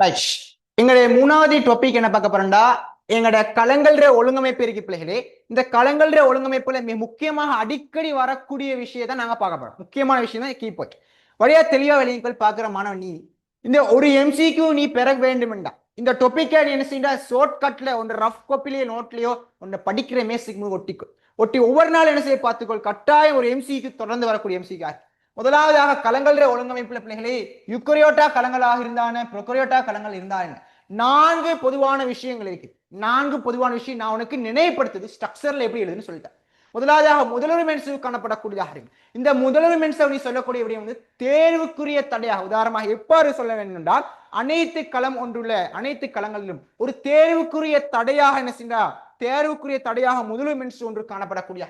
Right. எங்களுடைய மூணாவது topic என்ன பார்க்க போறோம்டா, எங்களோட களங்கள்ற ஒழுங்கமைப்பு இருக்கு பிள்ளைகளே. இந்த களங்கள்ற ஒழுங்கமைப்புல மிக முக்கியமாக அடிக்கடி வரக்கூடிய விஷயத்தை நாங்க பார்க்க போறோம். முக்கியமான விஷயம் தான் கீ பாயிண்ட். வழியா தெளிவா வெளியுங்கள் பார்க்கிற மாணவன் நீ இந்த ஒரு எம்சிக்யூ நீ பெற வேண்டுமெண்டா இந்த டொபிக்கை நீ என்ன செய்ய ஷார்ட் கட்ல ஒன்று ரஃப் காப்பிலேயோ நோட்லயோ ஒன்று படிக்கிற மேசிக்கு ஒட்டிக்கொள். ஒட்டி ஒவ்வொரு நாள் என்ன செய்ய பார்த்துக்கொள். கட்டாயம் ஒரு எம்சிக்கு தொடர்ந்து வரக்கூடிய எம்சிக்கு. முதலாவதாக களங்கள்ற ஒழுங்கமைப்புல பிள்ளைகளே யுக்கரியோட்டா களங்களாக இருந்தான புரோக்கரியோட்டா களங்கள் இருந்தான 4 பொதுவான விஷயங்கள் இருக்கு. 4 பொதுவான விஷயம் நான் உனக்கு நினைவுபடுத்துது ஸ்ட்ரக்சர்ல எப்படி எழுதுன்னு சொல்லிட்டேன். முதலாவதாக முதலுரிமை மென்சு காணப்படக்கூடியதாக இருக்கு. இந்த முதலுரிமை மென்சை நீ சொல்லக்கூடிய விடயம் வந்து தேர்வுக்குரிய தடையாக உதாரணமாக எவ்வாறு சொல்ல வேண்டும் என்றால் அனைத்து களம் ஒன்றுள்ள அனைத்து களங்களிலும் ஒரு தேர்வுக்குரிய தடையாக என்ன செய்ய தேர்வுக்குரிய தடையாக முதலுரிமை மென்சு ஒன்று காணப்படக்கூடிய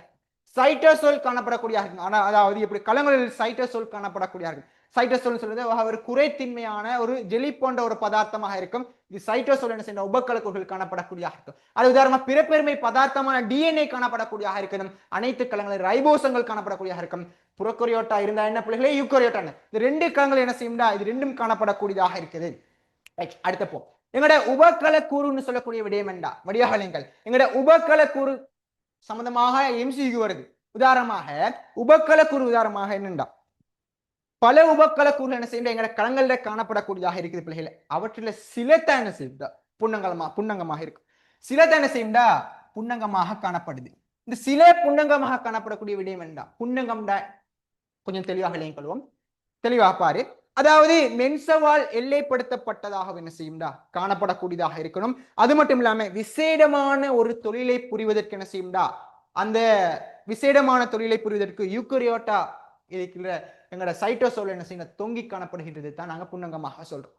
சைட்டோசோல் காணப்படக்கூடிய அதாவது இப்படி களங்களில் சைட்டோசோல் காணப்படக்கூடிய சைட்டோசோல் சொல்றது ஒரு குறைத்தின்மையான ஒரு ஜெலி போன்ற ஒரு பதார்த்தமாக இருக்கும். இது சைட்டோசோல் என்ன செய்ய உபக்கலக்குகள் காணப்படக்கூடிய இருக்கும். அது உதாரணமா பிறப்பெருமை பதார்த்தமான டிஎன்ஏ காணப்படக்கூடிய இருக்கும். அனைத்து களங்களில் ரைபோசங்கள் காணப்படக்கூடிய இருக்கும். புரோக்கரியோட்டா இருந்தா என்ன பிள்ளைகளே யூக்கரியோட்டா இந்த ரெண்டு களங்கள் என்ன செய்யும்டா இது ரெண்டும் காணப்படக்கூடியதாக இருக்குது. அடுத்த போ எங்களோட உபக்கல கூறுன்னு சொல்லக்கூடிய விடயம் என்றா வடிவகலங்கள் எங்களோட உபக்கல கூறு சம்பந்தமாக எம்சிக்கு வருது. உதாரணமாக உபக்கல கூறு உதாரணமாக என்னண்டா பல உபக்கல கூறுகள் என்ன செய்ய எங்களை களங்கள்ல காணப்படக்கூடியதாக இருக்குது பிள்ளைகள். அவற்றில் சில தான் என்ன செய்யுதா புன்னங்கமாக இருக்கும். சில தான் என்ன செய்யும்டா புன்னங்கமாக காணப்படுது. இந்த சில புன்னங்கமாக காணப்படக்கூடிய விடயம் என்னடா புன்னங்கம்டா கொஞ்சம் தெளிவாக விளையும் கொள்வோம். தெளிவாக பாரு. அதாவது மென்சவால் எல்லைப்படுத்தப்பட்டதாக என்ன செய்யும்டா காணப்படக்கூடியதாக இருக்கணும். அது மட்டும் இல்லாம விசேடமான ஒரு தொழிலை புரிவதற்கு என்ன செய்யும்டா அந்த விசேடமான தொழிலை புரிவதற்கு யூக்கரியோட்டா இருக்கிற எங்களோட சைட்டோசோல் என்ன செய்ய தொங்கி காணப்படுகின்றது தான் நாங்க புன்னங்கமாக சொல்றோம்.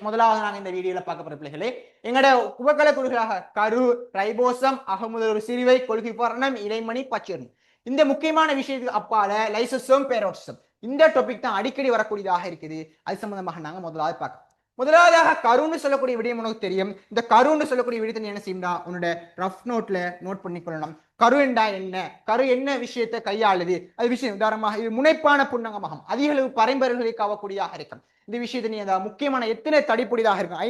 முதலாவது நாங்க இந்த வீடியோல பார்க்க போற பிள்ளைகளே எங்களோட உபகல குழுக்களாக கரு ரைபோசம் அகமுதல் ஒரு சிறுவை கொள்கை பரணம் இலைமணி பச்சேர்ணம் இந்த முக்கியமான விஷயத்துக்கு அப்பால லைசோசோம் பேரோட்சம் இந்த டாபிக் தான் அடிக்கடி வரக்கூடியதாக இருக்குது. அது சம்பந்தமாக நாங்க முதலாவது பார்க்க முதலாவதாக கருன்னு சொல்லக்கூடிய விடயம் உனக்கு தெரியும். இந்த கருன்னு சொல்லக்கூடிய விடயத்தை என்ன செய்யா உன்னோட ரஃப் நோட்ல நோட் பண்ணி கொள்ளணும். கரு என்றா என்ன கரு என்ன விஷயத்தை கையாளுது அது விஷயம் உதாரணமாக இது முனைப்பான புன்னகமாகும் அதிக அளவு பரம்பரைகளை காவக்கூடியதாக இருக்கும். இந்த விஷயத்தை நீ முக்கியமான எத்தனை தடிப்பொடிதாக இருக்கும்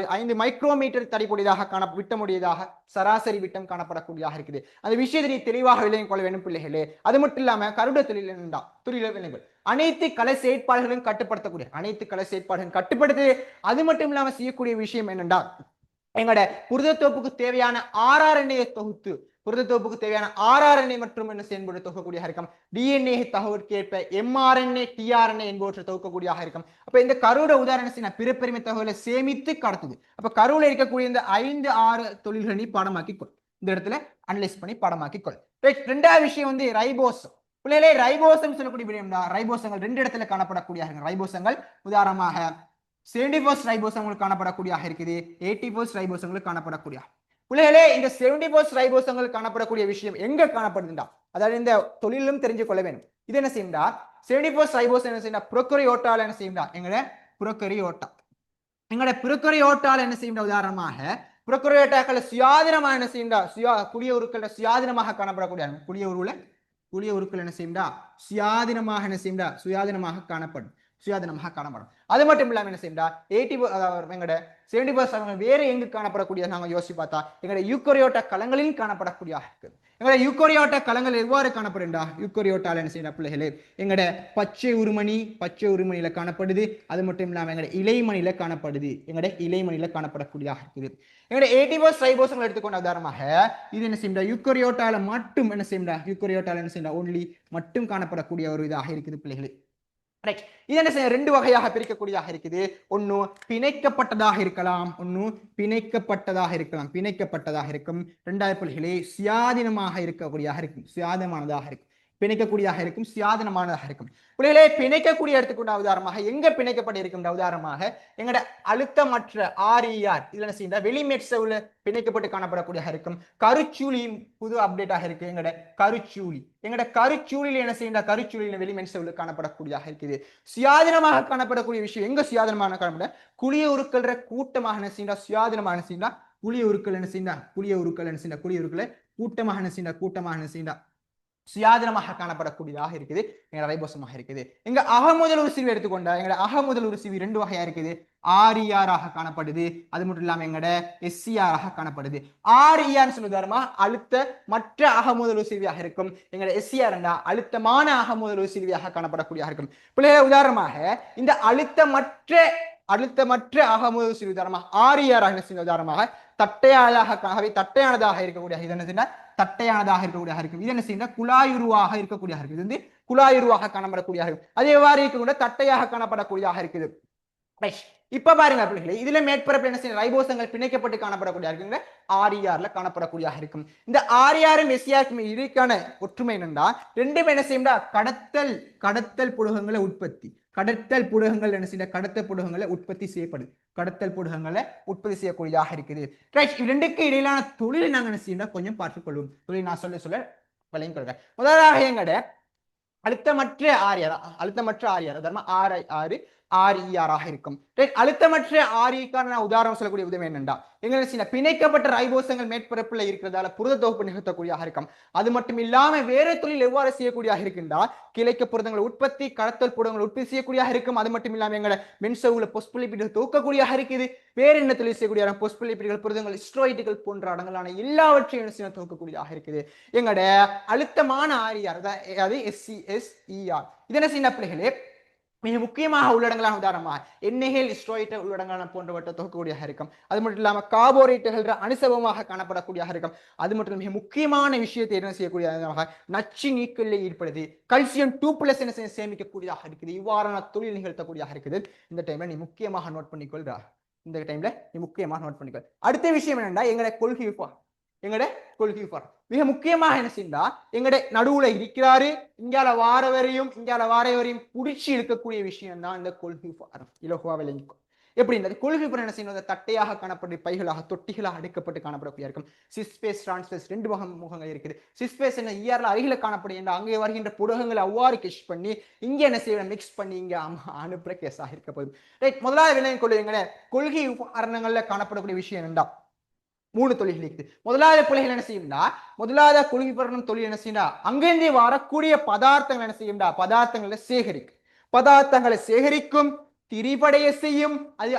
5 மைக்ரோமீட்டர் தடிப்பொடியாக விட்ட முடியதாக சராசரி விட்டம் காணப்படக்கூடியதாக இருக்குது. அந்த விஷயத்தை நீ தெளிவாக விளங்கிக் கொள்ள வேண்டும் பிள்ளைகளே. அது மட்டும் இல்லாம கருட தொழில் விளைவுகள் அனைத்து கலை செயற்பாடுகளும் கட்டுப்படுத்தக்கூடிய அனைத்து கலை செயற்பாடுகளும் கட்டுப்படுத்து. அது மட்டும் இல்லாம செய்யக்கூடிய விஷயம் என்னென்றால் எங்களோட புரதத்தோப்புக்கு தேவையான RNA தொகுத்து புரதத்தோப்புக்கு தேவையான RNA மற்றும் என்ன செயல்படு தொகுக்கக்கூடியதாக இருக்கும். DNA தகவலுக்கேற்ப mRNA tRNA என்பவற்றை தொகுக்கக்கூடியதாக இருக்கும். அப்ப இந்த கருவோட உதாரணம் பிறப்பெருமை தகவலை சேமித்து கடத்துது. அப்ப கருவில் இருக்கக்கூடிய இந்த 5-6 தொழில்களை நீ பாடமாக்கிக்கொள். இந்த இடத்துல அனலைஸ் பண்ணி பாடமாக்கிக்கொள். ரெண்டாவது விஷயம் வந்து ரைபோசம். பிள்ளைகளே ரைபோசம் சொல்லக்கூடிய விடயம் தான் ரைபோசங்கள் 2 இடத்துல காணப்படக்கூடிய ரைபோசங்கள் உதாரணமாக 71 ரைபோசங்கள் காணப்படக்கூடியதாக இருக்குது. 81 ரைபோசங்கள் காணப்படக்கூடிய பிள்ளைகளே இந்த 71 ரைபோசங்கள் காணப்படக்கூடிய விஷயம் எங்க காணப்படுதுண்டா அதாவது இந்த தொழிலும் தெரிஞ்சு கொள்ள வேண்டும். இது என்ன செய்யும்டா 71 ரைபோசம் என்ன செய்யும்டா புரோக்கரியோட்டால என்ன செய்யும்டா எங்கட புரோக்கரியோட்டால என்ன செய்யும்டா உதாரணமாக புரோக்கரியோட்டாக்கள் சுயாதீனமாக என்ன செய்யும்டா குளிய உருக்கள் சுயாதீனமாக காணப்படக்கூடிய குளிய உருக்கள் என்ன செய்யும்டா சுயாதீனமாக என்ன செய்யும்டா சுயாதீனமாக காணப்படும். அது மட்டும் இல்லாம என்ன செய்யும்டா 70% வேற எங்கு காணப்படக்கூடிய நாங்க யோசிச்சு பார்த்தா எங்களுடைய யூக்கரியோட்டா களங்களில் காணப்படக்கூடிய இருக்குது. எங்களுடைய யூக்கரியோட்டா களங்கள் எவ்வாறு காணப்படுண்டா யூக்கரியோட்டால என்ன செய்யற பிள்ளைகளே எங்களுடைய பச்சை உருமணியில காணப்படுது. அது மட்டும் இல்லாம எங்களுடைய இலைமணியில காணப்படக்கூடியதாக இருக்குது. எங்களுடைய 81 ரைபோசங்கள் எடுத்துக்கொண்ட உதாரணமாக இது என்ன செய்யா யூக்கரியோட்டால மட்டும் என்ன செய்யா ஒன்லி மட்டும் காணப்படக்கூடிய ஒரு இதாக இருக்குது பிள்ளைகளே. இது என்ன செய்ய 2 வகையாக பிரிக்கக்கூடியதாக இருக்குது. ஒன்னு பிணைக்கப்பட்டதாக இருக்கும். 2வது பிள்ளைகளே சுயாதீனமாக இருக்கக்கூடியதாக இருக்கும். பிணைக்கக்கூடியதாக இருக்கும் சுயாதீனமானதாக இருக்கும். பிள்ளைகளே பிணைக்கக்கூடிய எடுத்துக்கொண்ட உதாரணமாக எங்க பிணைக்கப்பட்டு இருக்கின்ற உதாரணமாக எங்கட அழுத்தமற்ற RER இதுல என்ன செய்ய வெளிமெட்சவுல பிணைக்கப்பட்டு காணப்படக்கூடியதாக இருக்கும். கருச்சூழியும் புது அப்டேட்டாக இருக்கு. எங்கட கருச்சூழியில் என்ன செய்ய கருச்சூழியில வெளிமெட்சவுல காணப்படக்கூடியதாக இருக்குது. சுயாதீனமாக காணப்படக்கூடிய விஷயம் எங்க சுயாதீனமாக காணப்பட குளிய உருக்கள் கூட்டமாக என்ன செய்ய சுயாதீனமாக என்ன செய்ய குளிய உருக்களை கூட்டமாக என்ன செய்ய சுயாதீனமாக காணப்படக்கூடியதாக இருக்குது எங்க ரைபோசமாக இருக்குது. எங்க அகமுதல் உருசிவி எடுத்துக்கொண்டா எங்க அகமுதல் உருசிவி 2 வகையா இருக்குது. ஆர்இஆராக காணப்படுது, அது மட்டும் இல்லாம எங்கட எஸ்சிஆராக காணப்படுது. ஆர்இஆர் சொல்லுதாரமா அழுத்த மற்ற அகமுதல் உருசிவியாக இருக்கும். எங்கட எஸ்சிஆர் அழுத்தமான அகமுதல் உருசிவியாக காணப்படக்கூடியதாக இருக்கும். பிள்ளைகள் உதாரணமாக இந்த அழுத்தமற்ற அகமுதல் உருசிவி உதாரணமாக ஆர்இஆராக உதாரணமாக தட்டையானதாக இருக்கக்கூடிய இது என்ன தட்டையானதாக இருக்கக்கூடிய இருக்கும். இது என்ன செய்ய குழாயுருவாக இருக்கக்கூடிய இருக்குது. இது வந்து குழாயுருவாக காணப்படக்கூடிய இருக்கும். அது எவ்வாறு இருக்கக்கூடிய தட்டையாக காணப்படக்கூடியதாக இருக்குது. இப்ப பாருங்க பிள்ளைகளே, இதுல மேற்பரப்பு என்ன செய்ய ரைபோசங்கள் பிணைக்கப்பட்டு காணப்படக்கூடிய இருக்குங்க ஆர்இஆர்ல காணப்படக்கூடியதாக இருக்கும். இந்த ஆர்இஆரும் எஸ்சிஆருக்கும் இதுக்கான ஒற்றுமை என்னன்னா ரெண்டுமே என்ன செய்யும்டா கடத்தல் புடகங்களை உற்பத்தி கடத்தல் புடகங்கள் என்ன செய்ய கடத்தல் புடகங்களை உற்பத்தி செய்யப்படுது. கடத்தல் புடகங்களை உற்பத்தி செய்யக்கூடியதாக இருக்குது. ரைட், ரெண்டுக்கு இடையிலான தொழிலை நாங்க என்ன செய்யணும் கொஞ்சம் பார்த்துக்கொள்வோம். தொழில் நான் சொல்ல விளையும் கொள்கிறேன். முதலாக எங்கட அழுத்தமற்ற ஆர்இஆர் ஆர்இஆராக இருக்கும். அழுத்தமற்ற ஆர்இக்கான உதாரணம் சொல்லக்கூடிய உதவி என்னண்டா எங்க பிணைக்கப்பட்ட ரைபோசங்கள் மேற்பரப்புல இருக்கிறதால புரத தொகுப்பு நிகழ்த்தக்கூடியதாக இருக்கும். அது மட்டும் இல்லாம வேற தொழில் எவ்வாறு செய்யக்கூடியதாக இருக்கின்றா கிளைக்க புரதங்களை உற்பத்தி கடத்தல் புரதங்களை உற்பத்தி செய்யக்கூடியதாக இருக்கும். அது மட்டும் இல்லாம எங்க மென்சவுல பொஸ்பலிபிடுகள் தொகுக்கக்கூடியதாக இருக்குது. வேற என்ன தொழில் செய்யக்கூடிய பொஸ்பலிபிடுகள் புரதங்கள் ஸ்டெராய்டுகள் போன்ற அடங்கலான எல்லாவற்றையும் தொகுக்கக்கூடியதாக இருக்குது. எங்கட அழுத்தமான ஆர்இஆர் அதாவது எஸ்சிஎஸ்இஆர் இது என்ன செய்ய பிள்ளைகளே மிக முக்கியமாக உள்ளடங்களான உதாரணமாக எண்ணெய்கள் ஸ்டெராய்டு உள்ளடங்கலான போன்றவற்றை தொகுக்கக்கூடியதாக இருக்கும். அது மட்டும் இல்லாமல் கார்போரேட்டுகள் அனுசவமாக காணப்படக்கூடியதாக இருக்கும். அது மட்டும் மிக முக்கியமான விஷயத்தை என்ன செய்யக்கூடியதாக நச்சு நீக்கல்ல ஈடுபடுது. கல்சியம் 2+ என்ன சேமிக்கக்கூடியதாக இருக்குது. இவ்வாறான தொழில் நிகழ்த்தக்கூடியதாக இருக்குது. இந்த டைம்ல நீ முக்கியமாக நோட் பண்ணிக்கொள்றா. அடுத்த விஷயம் என்னன்னா எங்களுடைய கொள்கை மிக முக்கியமாக என்ன செய்யா எங்கட நடுவுல இருக்கிறாரு இங்கால வாரவரையும் புடிச்சு இழுக்கக்கூடிய விஷயம் தான் இந்த கொள்கை இலகுவா விளங்கிக்கும். எப்படி இந்த கொள்கை என்ன செய்யணும் தட்டையாக காணப்பட்டு பைகளாக தொட்டிகளாக அடுக்கப்பட்டு காணப்படக்கூடிய இருக்கும். சிஸ்பேஸ் டிரான்ஸ்பேஸ் 2 முகங்கள் இருக்குது. சிஸ்பேஸ் என்ன இயர்ல அருகில காணப்படுகின்ற அங்கே வருகின்ற புடகங்களை அவ்வாறு கெஷ் பண்ணி இங்க என்ன செய்ய மிக்ஸ் பண்ணி இங்க அனுப்புற கேஸாக இருக்க போகுது. ரைட், முதலாவது விளங்கிக் கொள்ளுங்க கொள்கை உபகரணங்கள்ல காணப்படக்கூடிய விஷயம் என்னடா 3 தொழில்கள் இருக்குது. முதலாவது பிள்ளைகள் என்ன செய்யும்டா முதலாவது கொள்கை பரணம் தொழில் என்ன செய்யும்டா அங்கிருந்து வரக்கூடிய பதார்த்தங்கள் என்ன செய்யும்டா பதார்த்தங்களை சேகரிக்கும் திரிபடைய செய்யும். அது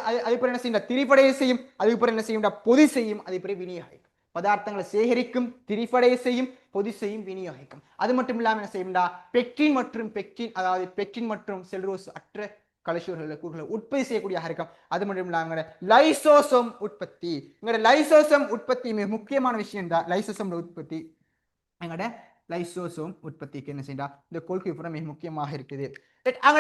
என்ன செய்யும் திரிபடைய செய்யும். அதுக்கு என்ன செய்யும்டா பொதி செய்யும். அது விநியோகிக்கும். பதார்த்தங்களை சேகரிக்கும் திரிபடைய செய்யும் பொதி செய்யும் விநியோகிக்கும். அது மட்டும் இல்லாம என்ன செய்யும்டா பெக்டின் மற்றும் செல்ரோஸ் அற்ற கலசூர்களை உற்பத்தி செய்யக்கூடியதாக இருக்கும். அது மட்டும் இல்லாம லைசோசோம் உற்பத்தி மிக முக்கியமான விஷயம் தான். லைசோசோம் உற்பத்திக்கு என்ன செய்யா இந்த கொள்கை மிக முக்கியமாக இருக்குது.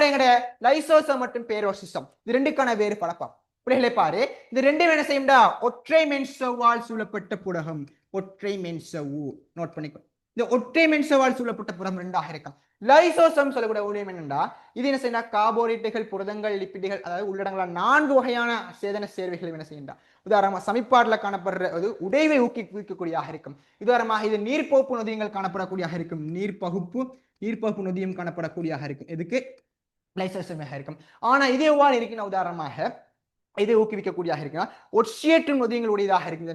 எங்கட லைசோசோம் மற்றும் பேரோசிசம் இது ரெண்டுக்கான வேறு பழக்கம் பிள்ளைகளை பாரு. இந்த ரெண்டும் என்ன செய்யும்டா ஒற்றை மென்சவ்வால் சூழப்பட்ட புடகம். ஒற்றை மென்சவ்வு நோட் பண்ணிக்கோ. இந்த ஒற்றை மென்சவால் சூழப்பட்ட புறம் 2ஆக இருக்கும். லைசோசம் சொல்லக்கூடிய ஊழியம் என்னண்டா இது என்ன செய்யணும் கார்போரேட்டுகள் புரதங்கள் லிப்பிடுகள் அதாவது உள்ளடங்களான 4 வகையான சேதன சேர்வைகள் என்ன செய்யண்டா உதாரணமா சமிப்பாடுல காணப்படுற உடைவை ஊக்குவிக்கக்கூடியதாக இருக்கும். உதாரணமாக இது நீர்ப்பகுப்பு நொதியங்கள் காணப்படக்கூடியதாக இருக்கும். நீர்ப்பகுப்பு நொதியம் காணப்படக்கூடியதாக இருக்கும். இதுக்கு லைசோசமாக இருக்கும். ஆனா இது எவ்வாறு இருக்குன்னா உதாரணமாக இதை ஊக்குவிக்கக்கூடியதாக இருக்குன்னா ஒட்சியேற்று நொதியங்கள் உடையதாக இருக்குது.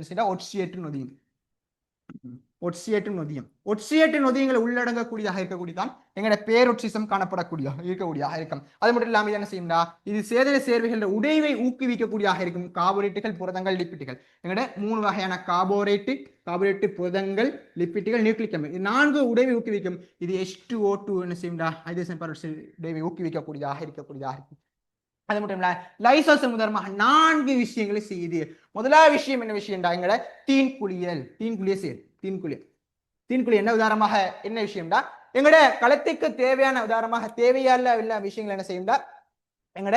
ஒட்சியேற்று நொதியங்களை உள்ளடங்கக்கூடியதாக இருக்கக்கூடியதான் எங்கட பேரொட்சிசம் இருக்கக்கூடியதாக இருக்கும். அது மட்டும் இல்லாமல் என்ன செய்யும்டா இது சேதன சேர்வைகள் உடைவை ஊக்குவிக்கக்கூடியதாக இருக்கும். கார்போரேட்டுகள் புரதங்கள் லிப்பிட்டுகள் எங்கட 3 வகையான கார்போரேட்டு புரதங்கள் லிப்பிட்டுகள் நியூக்ளிக் அமிலம் இது 4 உடைவை ஊக்குவிக்கும். இது H2O2 என்ன செய்யும்டா ஹைட்ரஜன் பெராக்சைடு உடைவை ஊக்குவிக்கக்கூடியதாக இருக்கும். அது மட்டும் இல்ல லைசோசோம் உதாரணமாக 4 விஷயங்களை செய்யுது. முதலாவது விஷயம் என்ன விஷயம்டா எங்கட தீன்குழி என்ன உதாரணமாக என்ன விஷயம்டா எங்கட களத்துக்கு தேவையான உதாரணமாக தேவையில்ல விஷயங்கள் என்ன செய்யும்டா எங்கட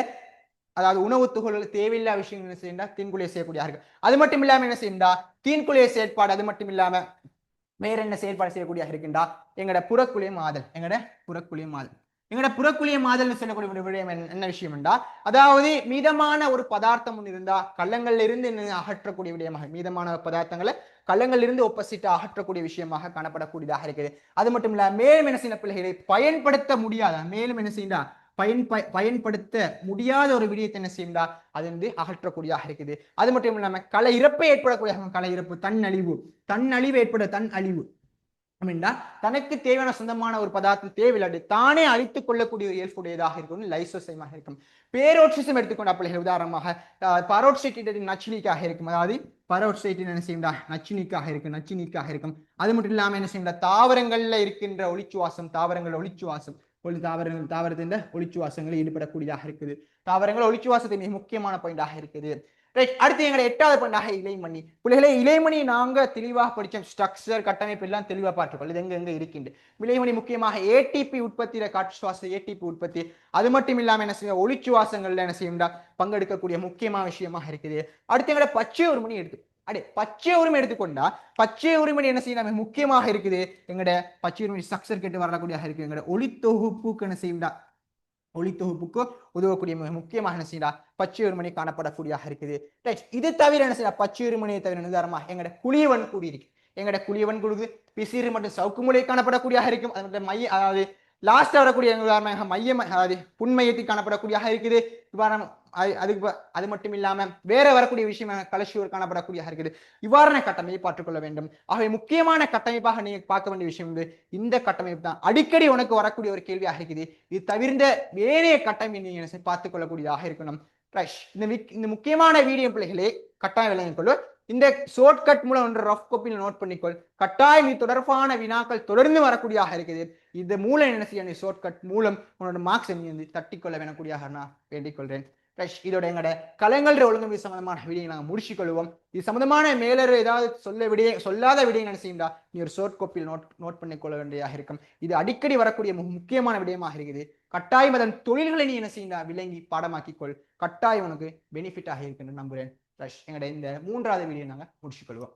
அதாவது உணவு துகள்கள் தேவையில்லா விஷயங்கள் என்ன செய்யும்டா தீன்குழியை செய்யக்கூடியதாக இருக்கு. அது மட்டும் இல்லாம என்ன செய்யும்டா தீன்குழிய செயற்பாடு அது மட்டும் இல்லாம வேற என்ன செயற்பாடு செய்யக்கூடியதாக இருக்கின்றா எங்கட புறக்குழிய மாதல் சொல்லக்கூடிய விடயம் என்ன விஷயம் என்றா அதாவது மீதமான ஒரு பதார்த்தம் ஒன்று இருந்தா கள்ளங்கள்ல இருந்து அகற்றக்கூடிய விடயமாக மீதமான பதார்த்தங்களை கள்ளங்கள்ல இருந்து ஒப்பசிட்டு அகற்றக்கூடிய விஷயமாக காணப்படக்கூடியதாக இருக்குது. அது மட்டும் இல்ல மேலும் என்ன செய்ய பிள்ளைகளை பயன்படுத்த முடியாத ஒரு விடயத்தை என்ன செய்யா அது வந்து அகற்றக்கூடியதாக இருக்குது. அது மட்டும் இல்லாம கலை இறப்பை ஏற்படக்கூடிய கலை இறப்பு தன் அழிவு ஏற்பட அப்படின்னா தனக்கு தேவையான சொந்தமான ஒரு பதார்த்தம் தேவையில்லாது தானே அழித்துக் கொள்ளக்கூடிய ஒரு இயல்புடையதாக இருக்கும் லைசோசைமாக இருக்கும். பேரோட்சிசம் எடுத்துக்கொண்ட பிள்ளைகள் உதாரணமாக பரோட்சைட்டின் நச்சுனிக்காக இருக்கும். அதாவது பரோட்சைட்டின் என்ன செய்யும்டா நச்சுனிக்காக இருக்கும், நச்சுனிக்காக இருக்கும். அது மட்டும் இல்லாம என்ன செய்யும்டா தாவரங்கள்ல இருக்கின்ற ஒளிச்சுவாசம், தாவரங்கள் ஒளிச்சுவாசம் தாவரத்தின் ஒளிச்சுவாசங்களில் ஈடுபடக்கூடியதாக இருக்குது. தாவரங்கள் ஒளிச்சுவாசத்தை மிக முக்கியமான பாயிண்டாக இருக்குது. ரைட், அடுத்து எங்களை 8வது பாயிண்டாக இலைமணி. பிள்ளைகளே இலைமணி நாங்க தெளிவாக படிச்சோம். ஸ்ட்ரக்சர் கட்டமைப்பு எல்லாம் தெளிவாக பார்த்துக்கொள். இது எங்க இருக்கின்ற இலைமணி முக்கியமாக ஏடிபி உற்பத்தியில காற்று சுவாச ஏடிபி உற்பத்தி, அது மட்டும் இல்லாம என்ன செய்யும் ஒளிச்சுவாசங்கள்ல என்ன செய்யும்டா பங்கெடுக்கக்கூடிய முக்கியமான விஷயமாக இருக்குது. அடுத்து எங்களை பச்சை ஒரு மணி எடுத்து பச்சை உரிமை எடுத்துக்கொண்டா பச்சை உரிமை என்ன செய்ய முக்கியமாக இருக்குது. எங்கட பச்சை உரிமை ஸ்ட்ரக்சர் கேட்டு வரக்கூடியதாக இருக்கு. எங்கட ஒளித்தொகுப்புக்கு என்ன செய்யும்டா ஒளித்தொகுப்புக்கு உதவக்கூடிய முக்கியமாக என்ன செய்யா பச்சை ஒருமணி காணப்படக்கூடியதாக இருக்குது. ரைட், இது தவிர என்ன செய்ய பச்சை ஒருமணியை தவிர உதாரணமாக எங்கட குழியவன் கூடி இருக்கு. எங்கட குழியவன் குழுது பிசிறு மற்றும் சவுக்கு மூலை காணப்படக்கூடியதாக இருக்கும். அது மைய அதாவது லாஸ்ட் வரக்கூடிய உதாரணமாக மையம் அதாவது புன்மையத்தில் காணப்படக்கூடியதாக இருக்குது. அதுக்கு அது மட்டும் இல்லாம வேற வரக்கூடிய விஷயமாக கலசியூர் காணப்படக்கூடியதாக இருக்குது. இவ்வாறான கட்டமைப்பை பார்த்துக்கொள்ள வேண்டும். ஆகவே முக்கியமான கட்டமைப்பாக நீங்க பார்க்க வேண்டிய விஷயம் இந்த கட்டமைப்பு தான். அடிக்கடி உனக்கு வரக்கூடிய ஒரு கேள்வியாக இருக்குது. இது தவிர்ந்த வேறைய கட்டமைப்பு நீங்க பார்த்துக் கொள்ளக்கூடியதாக இருக்கணும். இந்த முக்கியமான வீடியோ பிள்ளைகளே கட்டாயம் விளங்கிக் கொள்ளு. இந்த ஷார்ட்கட் மூலம் ஒன்று ரஃப் காப்பியில் நோட் பண்ணிக்கொள். கட்டாயம் இது தொடர்பான வினாக்கள் தொடர்ந்து வரக்கூடியதாக இருக்குது. இது மூலம் என்ன செய்ய ஷார்ட்கட் மூலம் உன்னோட மார்க்ஸ் நீ தட்டிக்கொள்ள வேணக்கூடியதாக நான் வேண்டிக் கொள்றேன். இதோட எங்கட கலங்கள்ற ஒழுங்கமை சம்பந்தமான விடையை நாங்கள் முடிச்சுக்கொள்வோம். இது சம்பந்தமான மேலர் ஏதாவது சொல்லாத விடையை என்ன செய்யும்டா நீ ஒரு ஷார்ட் காப்பியில் நோட் பண்ணிக்கொள்ள வேண்டியதாக இருக்கும். இது அடிக்கடி வரக்கூடிய முக்கியமான விடயமாக இருக்குது. கட்டாயம் அதன் தொழில்களை நீ என்ன செய்யுண்டா விளங்கி பாடமாக்கிக்கொள். கட்டாயம் உனக்கு பெனிஃபிட் ஆக இருக்குன்னு நம்புறேன். எங்கட இந்த 3வது வீடியோ நாங்கள் முடிச்சுக்கொள்வோம்.